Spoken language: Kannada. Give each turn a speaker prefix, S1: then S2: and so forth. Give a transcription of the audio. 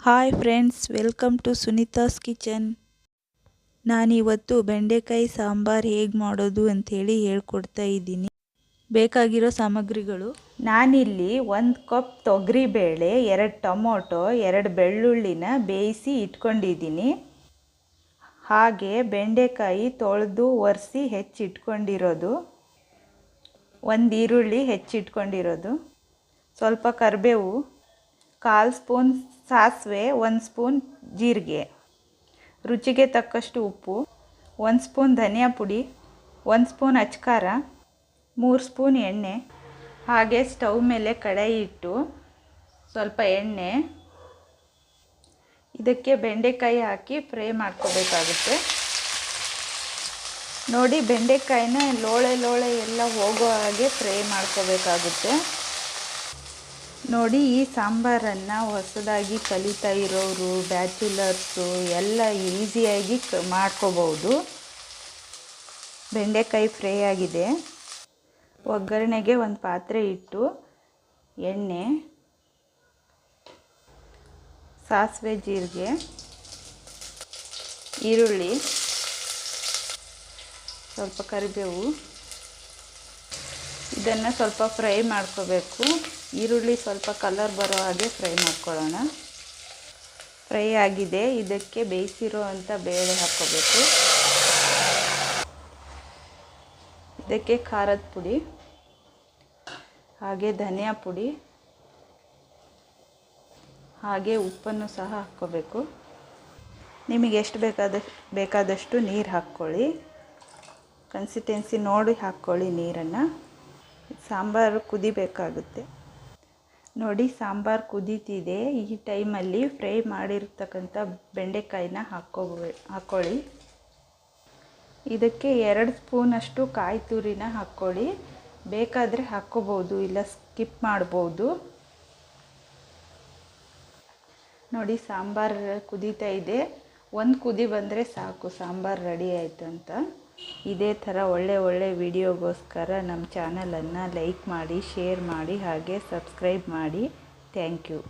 S1: Hi friends, welcome to Sunita's kitchen. ನಾನಿವತ್ತು ಬೆಂಡೆಕಾಯಿ ಸಾಂಬಾರು ಹೇಗೆ ಮಾಡೋದು ಅಂಥೇಳಿ ಹೇಳ್ಕೊಡ್ತಾ ಇದ್ದೀನಿ. ಬೇಕಾಗಿರೋ ಸಾಮಗ್ರಿಗಳು: ನಾನಿಲ್ಲಿ 1 ಕಪ್ ತೊಗರಿಬೇಳೆ, 2 ಟೊಮೊಟೊ, 2 ಬೆಳ್ಳುಳ್ಳಿನ ಬೇಯಿಸಿ ಇಟ್ಕೊಂಡಿದ್ದೀನಿ. ಹಾಗೆ ಬೆಂಡೆಕಾಯಿ ತೊಳೆದು ಒರೆಸಿ ಹೆಚ್ಚಿಟ್ಕೊಂಡಿರೋದು, 1 ಈರುಳ್ಳಿ ಹೆಚ್ಚಿಟ್ಕೊಂಡಿರೋದು, ಸ್ವಲ್ಪ ಕರಿಬೇವು, 1/4 ಸ್ಪೂನ್ ಸಾಸಿವೆ, 1 ಸ್ಪೂನ್ ಜೀರಿಗೆ, ರುಚಿಗೆ ತಕ್ಕಷ್ಟು ಉಪ್ಪು, 1 ಸ್ಪೂನ್ ಧನಿಯಾ ಪುಡಿ, 1 ಸ್ಪೂನ್ ಅಚ್ಕಾರ, 3 ಸ್ಪೂನ್ ಎಣ್ಣೆ. ಹಾಗೆ ಸ್ಟವ್ ಮೇಲೆ ಕಡಾಯಿ ಇಟ್ಟು ಸ್ವಲ್ಪ ಎಣ್ಣೆ, ಇದಕ್ಕೆ ಬೆಂಡೆಕಾಯಿ ಹಾಕಿ ಫ್ರೈ ಮಾಡ್ಕೋಬೇಕಾಗುತ್ತೆ. ನೋಡಿ, ಬೆಂಡೆಕಾಯಿನ ಲೋಳೆ ಎಲ್ಲ ಹೋಗೋ ಹಾಗೆ ಫ್ರೈ ಮಾಡ್ಕೋಬೇಕಾಗುತ್ತೆ. ನೋಡಿ, ಈ ಸಾಂಬಾರನ್ನು ಹೊಸದಾಗಿ ಕಲಿತಾ ಇರೋರು, ಬ್ಯಾಚುಲರ್ಸು ಎಲ್ಲ ಈಸಿಯಾಗಿ ಮಾಡ್ಕೋಬೋದು. ಬೆಂಡೆಕಾಯಿ ಫ್ರೈ ಆಗಿದೆ. ಒಗ್ಗರಣೆಗೆ ಒಂದು ಪಾತ್ರೆ ಇಟ್ಟು ಎಣ್ಣೆ, ಸಾಸಿವೆ, ಜೀರಿಗೆ, ಈರುಳ್ಳಿ, ಸ್ವಲ್ಪ ಕರಿಬೇವು, ಇದನ್ನು ಸ್ವಲ್ಪ ಫ್ರೈ ಮಾಡ್ಕೋಬೇಕು. ಈರುಳ್ಳಿ ಸ್ವಲ್ಪ ಕಲರ್ ಬರೋ ಹಾಗೆ ಫ್ರೈ ಮಾಡ್ಕೊಳ್ಳೋಣ. ಫ್ರೈ ಆಗಿದೆ. ಇದಕ್ಕೆ ಬೇಯಿಸಿರೋ ಅಂಥ ಬೇಳೆ ಹಾಕ್ಕೋಬೇಕು. ಇದಕ್ಕೆ ಖಾರದ ಪುಡಿ, ಹಾಗೆ ಧನಿಯಾ ಪುಡಿ, ಹಾಗೆ ಉಪ್ಪನ್ನು ಸಹ ಹಾಕ್ಕೋಬೇಕು. ನಿಮಗೆ ಎಷ್ಟು ಬೇಕಾದಷ್ಟು ನೀರು ಹಾಕ್ಕೊಳ್ಳಿ. ಕನ್ಸಿಸ್ಟೆನ್ಸಿ ನೋಡಿ ಹಾಕ್ಕೊಳ್ಳಿ ನೀರನ್ನು. ಸಾಂಬಾರು ಕುದಿಬೇಕಾಗುತ್ತೆ. ನೋಡಿ, ಕುದೀತಿದೆ. ಈ ಟೈಮಲ್ಲಿ ಫ್ರೈ ಮಾಡಿರ್ತಕ್ಕಂಥ ಬೆಂಡೆಕಾಯಿನ ಹಾಕ್ಕೊಳ್ಳಿ. ಇದಕ್ಕೆ 2 ಸ್ಪೂನಷ್ಟು ಕಾಯಿ ತುರಿನ ಹಾಕ್ಕೊಳ್ಳಿ. ಬೇಕಾದರೆ ಹಾಕ್ಕೋಬೋದು, ಇಲ್ಲ ಸ್ಕಿಪ್ ಮಾಡ್ಬೋದು. ನೋಡಿ, ಸಾಂಬಾರು ಕುದೀತಾ ಇದೆ. 1 ಕುದಿ ಬಂದರೆ ಸಾಕು, ಸಾಂಬಾರು ರೆಡಿ ಆಯಿತು ಅಂತ. ಇದೇ ಥರ ಒಳ್ಳೆ ವಿಡಿಯೋಗೋಸ್ಕರ ನಮ್ಮ ಚಾನಲನ್ನು ಲೈಕ್ ಮಾಡಿ, ಶೇರ್ ಮಾಡಿ, ಹಾಗೆ ಸಬ್ಸ್ಕ್ರೈಬ್ ಮಾಡಿ. Thank you.